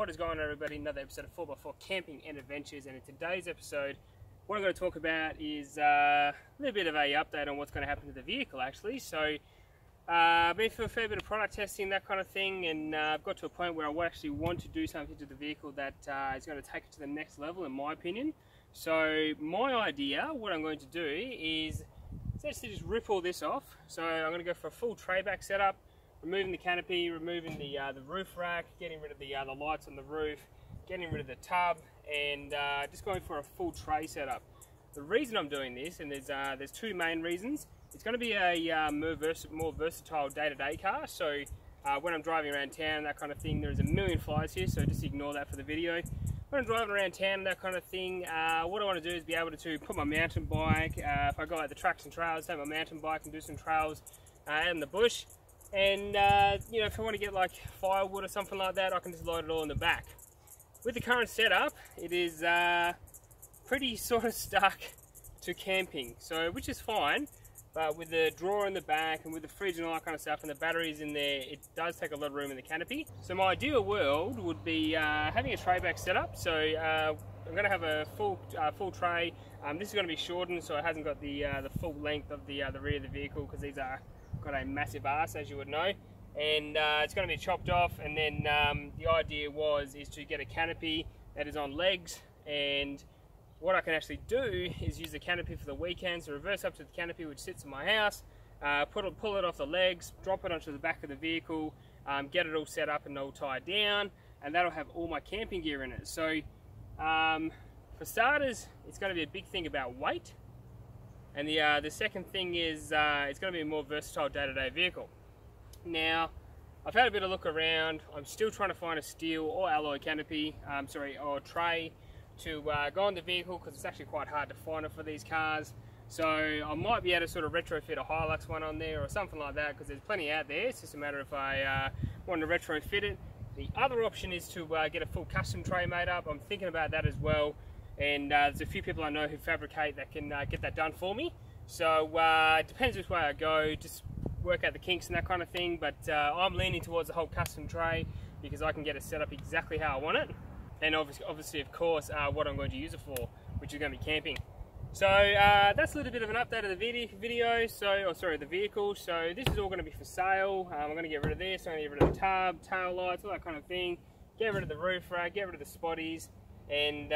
What is going on, everybody? Another episode of 4x4 Camping and Adventures, and in today's episode what I'm going to talk about is a little bit of a update on what's going to happen to the vehicle actually. So I've been through a fair bit of product testing, that kind of thing, and I've got to a point where I actually want to do something to the vehicle that is going to take it to the next level in my opinion. So my idea, what I'm going to do is essentially just rip all this off. So I'm going to go for a full tray back setup, removing the canopy, removing the roof rack, getting rid of the lights on the roof, getting rid of the tub, and just going for a full tray setup. The reason I'm doing this, and there's two main reasons. It's going to be a more versatile day-to-day car. So when I'm driving around town, that kind of thing, there's a million flies here, so just ignore that for the video. When I'm driving around town and that kind of thing, what I want to do is be able to put my mountain bike, if I go out the tracks and trails, take my mountain bike and do some trails out in the bush. And you know, if I want to get like firewood or something like that, I can just load it all in the back. With the current setup, it is pretty sort of stuck to camping, so which is fine. But with the drawer in the back and with the fridge and all that kind of stuff and the batteries in there, it does take a lot of room in the canopy. So my ideal world would be having a tray back setup. So I'm going to have a full tray. This is going to be shortened, so it hasn't got the full length of the rear of the vehicle, because these are got a massive arse, as you would know, and it's going to be chopped off. And then the idea is to get a canopy that is on legs, and what I can actually do is use the canopy for the weekend, so reverse up to the canopy which sits in my house, pull it off the legs, drop it onto the back of the vehicle, get it all set up and all tied down, and that'll have all my camping gear in it. So for starters, it's going to be a big thing about weight. And the second thing is it's going to be a more versatile day-to-day vehicle. Now, I've had a bit of look around. I'm still trying to find a steel or alloy canopy, or tray to go on the vehicle, because it's actually quite hard to find it for these cars. So I might be able to sort of retrofit a Hilux one on there or something like that, because there's plenty out there. It's just a matter if I want to retrofit it. The other option is to get a full custom tray made up. I'm thinking about that as well. And there's a few people I know who fabricate that can get that done for me. So it depends which way I go, just work out the kinks and that kind of thing. But I'm leaning towards the whole custom tray, because I can get it set up exactly how I want it. And obviously of course, what I'm going to use it for, which is going to be camping. So that's a little bit of an update of the video. The vehicle. So this is all going to be for sale. I'm going to get rid of this. I'm going to get rid of the tub, tail lights, all that kind of thing. Get id of the roof rack, get rid of the spotties, and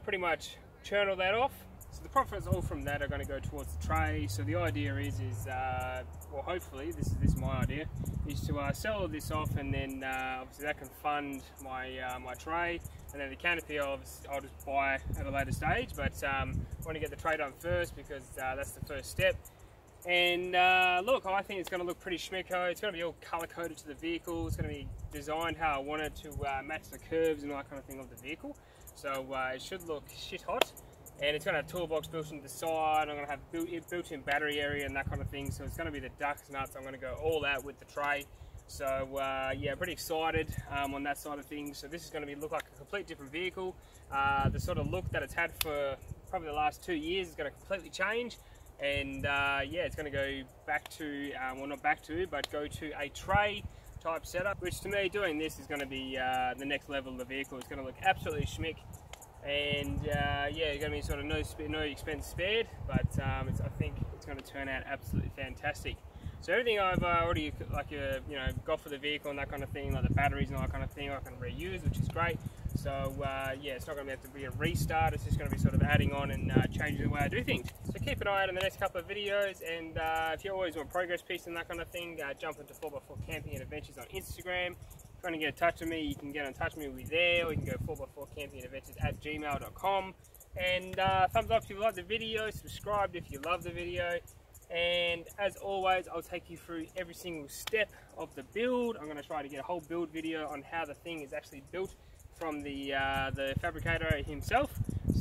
pretty much churn all that off. So the profits all from that are going to go towards the tray. So the idea is well, hopefully this is my idea, is to sell all this off, and then obviously that can fund my my tray, and then the canopy I'll just buy at a later stage. But I want to get the tray done first, because that's the first step. And look, I think it's going to look pretty schmicko. It's going to be all color coded to the vehicle. It's going to be designed how I want it to match the curves and all that kind of thing of the vehicle. So it should look shit hot, and it's going to have toolbox built into the side. I'm going to have built-in battery area and that kind of thing. So it's going to be the ducks nuts. I'm going to go all out with the tray. So yeah, pretty excited on that side of things. So this is going to look like a complete different vehicle. The sort of look that it's had for probably the last 2 years is going to completely change. And yeah, it's going to go back to, well, not back to, but go to a tray type setup, which to me, doing this is going to be the next level of the vehicle. It's going to look absolutely schmick, and yeah, it's going to be sort of no expense spared, but I think it's going to turn out absolutely fantastic. So everything I've already you know, got for the vehicle and that kind of thing, like the batteries and all that kind of thing, I can reuse, which is great. So yeah, it's not going to have to be a restart. It's just going to be sort of adding on and changing the way I do things. So keep an eye out in the next couple of videos, and if you always want progress piece and that kind of thing, jump into 4x4 Camping and Adventures on Instagram. If you want to get in touch with me, you can get in touch with me with there, or you can go 4x4 Camping and Adventures at gmail.com. And thumbs up if you like the video, subscribe if you love the video. And as always, I'll take you through every single step of the build. I'm going to try to get a whole build video on how the thing is actually built from the fabricator himself.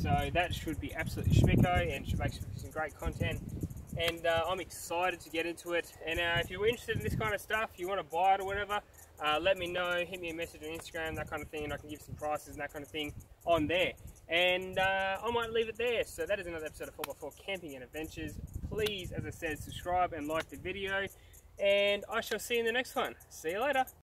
So that should be absolutely schmicko and should make some great content. And I'm excited to get into it. And if you're interested in this kind of stuff, you want to buy it or whatever, let me know. Hit me a message on Instagram, that kind of thing, and I can give some prices and that kind of thing on there. And I might leave it there. So that is another episode of 4x4 Camping and Adventures. Please, as I said, subscribe and like the video, and I shall see you in the next one. See you later.